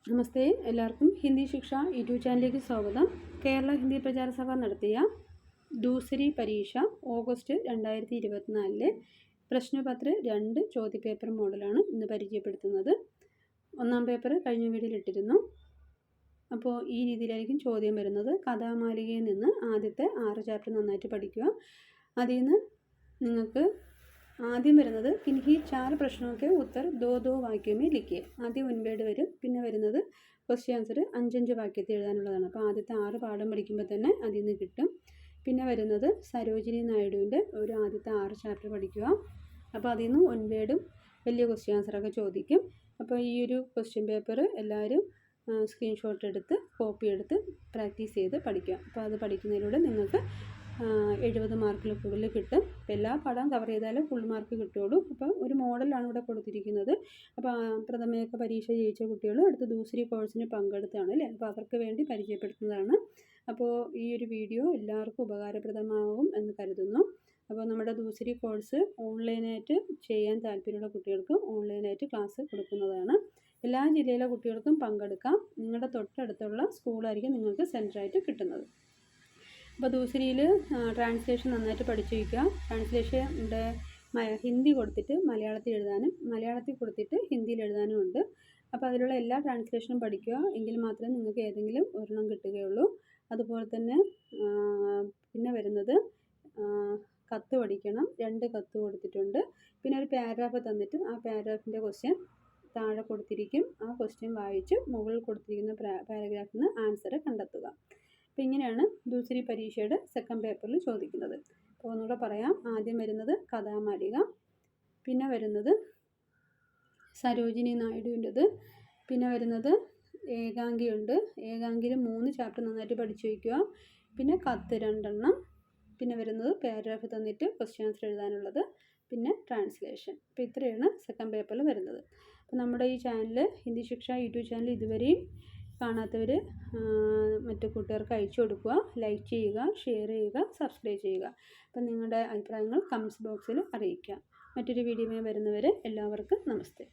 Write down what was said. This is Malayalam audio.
നമസ്തേ, എല്ലാവർക്കും ഹിന്ദി ശിക്ഷ യൂട്യൂബ് ചാനലിലേക്ക് സ്വാഗതം. കേരള ഹിന്ദി പ്രചാര സഭ നടത്തിയ ദൂസരി പരീക്ഷ ഓഗസ്റ്റ് 2024 പ്രശ്നപത്ര 2 ചോദ്യപേപ്പർ മോഡലാണ് ഇന്ന് പരിചയപ്പെടുത്തുന്നത്. ഒന്നാം പേപ്പർ കഴിഞ്ഞ വീഡിയോയിൽ ഇട്ടിരുന്നു. അപ്പോൾ ഈ രീതിയിലായിരിക്കും ചോദ്യം വരുന്നത്. കഥാമാലികയിൽ നിന്ന് ആദ്യത്തെ 6 ചാപ്റ്റർ നന്നായിട്ട് പഠിക്കുക. അതിൽ നിന്ന് നിങ്ങൾക്ക് ആദ്യം വരുന്നത് കിൻഹി 4 പ്രശ്നമൊക്കെ ഉത്തർ 2 വാക്യമേ ലിഖിയെ. ആദ്യം മുൻപേട് വരും. പിന്നെ വരുന്നത് ക്വസ്റ്റ്യൻ ആൻസർ 5 വാക്യത്തിൽ എഴുതാനുള്ളതാണ്. അപ്പോൾ ആദ്യത്തെ 6 പാഠം പഠിക്കുമ്പോൾ തന്നെ അതിൽ നിന്ന് കിട്ടും. പിന്നെ വരുന്നത് സരോജിനി നായിഡുവിൻ്റെ ഒരു ആദ്യത്തെ 6 ചാപ്റ്റർ പഠിക്കുക. അപ്പോൾ അതിൽ നിന്ന് ഒൻപേടും വലിയ ക്വസ്റ്റ്യൻ ആൻസറൊക്കെ ചോദിക്കും. അപ്പോൾ ഈ ഒരു ക്വസ്റ്റ്യൻ പേപ്പർ എല്ലാവരും സ്ക്രീൻഷോട്ട് എടുത്ത് കോപ്പി എടുത്ത് പ്രാക്ടീസ് ചെയ്ത് പഠിക്കുക. അപ്പോൾ അത് പഠിക്കുന്നതിലൂടെ നിങ്ങൾക്ക് 70 മാർക്കിൽ കൂടുതൽ കിട്ടും. അപ്പോൾ എല്ലാ പാഠം കവർ ചെയ്താലും ഫുൾ മാർക്ക് കിട്ടുള്ളൂ. അപ്പോൾ ഒരു മോഡലാണ് ഇവിടെ കൊടുത്തിരിക്കുന്നത്. അപ്പോൾ പ്രഥമയൊക്കെ പരീക്ഷ ജയിച്ച കുട്ടികൾ അടുത്ത ദൂസരി കോഴ്സിന് പങ്കെടുത്താണ് അല്ലേ. അപ്പോൾ അവർക്ക് വേണ്ടി പരിചയപ്പെടുത്തുന്നതാണ്. അപ്പോൾ ഈ ഒരു വീഡിയോ എല്ലാവർക്കും ഉപകാരപ്രദമാകും എന്ന് കരുതുന്നു. അപ്പോൾ നമ്മുടെ ദൂസരി കോഴ്സ് ഓൺലൈനായിട്ട് ചെയ്യാൻ താല്പര്യമുള്ള കുട്ടികൾക്ക് ഓൺലൈനായിട്ട് ക്ലാസ് കൊടുക്കുന്നതാണ്. എല്ലാ ജില്ലയിലെ കുട്ടികൾക്കും പങ്കെടുക്കാം. നിങ്ങളുടെ തൊട്ടടുത്തുള്ള സ്കൂളായിരിക്കും നിങ്ങൾക്ക് സെൻറ്ററായിട്ട് കിട്ടുന്നത്. അപ്പോൾ ദൂസരിയിൽ ട്രാൻസ്ലേഷൻ നന്നായിട്ട് പഠിച്ചു വയ്ക്കുക. ട്രാൻസ്ലേഷൻ്റെ ഹിന്ദി കൊടുത്തിട്ട് മലയാളത്തിൽ എഴുതാനും മലയാളത്തിൽ കൊടുത്തിട്ട് ഹിന്ദിയിൽ എഴുതാനും ഉണ്ട്. അപ്പോൾ അതിലുള്ള എല്ലാ ട്രാൻസ്ലേഷനും പഠിക്കുക. എങ്കിൽ മാത്രമേ നിങ്ങൾക്ക് ഏതെങ്കിലും ഒരെണ്ണം കിട്ടുകയുള്ളൂ. അതുപോലെ തന്നെ പിന്നെ വരുന്നത് കത്ത് പഠിക്കണം. 2 കത്ത് കൊടുത്തിട്ടുണ്ട്. പിന്നെ ഒരു പാരഗ്രാഫ് തന്നിട്ട് ആ പാരഗ്രാഫിൻ്റെ ക്വസ്റ്റ്യൻ താഴെ കൊടുത്തിരിക്കും. ആ ക്വസ്റ്റ്യൻ വായിച്ച് മുകളിൽ കൊടുത്തിരിക്കുന്ന പാരഗ്രാഫിൽ നിന്ന് ആൻസർ കണ്ടെത്തുക. അപ്പോൾ ഇങ്ങനെയാണ് ദൂസരി പരീക്ഷയുടെ സെക്കൻഡ് പേപ്പറിൽ ചോദിക്കുന്നത്. അപ്പോൾ ഒന്നുകൂടെ പറയാം. ആദ്യം വരുന്നത് കഥാമാലിക, പിന്നെ വരുന്നത് സരോജിനി നായിഡുവിൻ്റെത്, പിന്നെ വരുന്നത് ഏകാംഗിയുണ്ട്. ഏകാംഗിയിൽ 3 ചാപ്റ്റർ നന്നായിട്ട് പഠിച്ചു വയ്ക്കുക. പിന്നെ കത്ത് 2 എണ്ണം, പിന്നെ വരുന്നത് പാരഗ്രാഫ് തന്നിട്ട് ക്വസ്റ്റ്യൻ ആൻസർ എഴുതാനുള്ളത്, പിന്നെ ട്രാൻസ്ലേഷൻ. അപ്പോൾ ഇത്രയാണ് സെക്കൻഡ് പേപ്പറിൽ വരുന്നത്. അപ്പോൾ നമ്മുടെ ഈ ചാനൽ ഹിന്ദി ശിക്ഷ യൂട്യൂബ് ചാനൽ ഇതുവരെയും കാണാത്തവർ മറ്റു കൂട്ടുകാർക്ക് അയച്ചു കൊടുക്കുക. ലൈക്ക് ചെയ്യുക, ഷെയർ ചെയ്യുക, സബ്സ്ക്രൈബ് ചെയ്യുക. അപ്പം നിങ്ങളുടെ അഭിപ്രായങ്ങൾ കമൻറ്റ്സ് ബോക്സിൽ അറിയിക്കുക. മറ്റൊരു വീഡിയോയുമായി വരുന്നവരെ എല്ലാവർക്കും നമസ്തേ.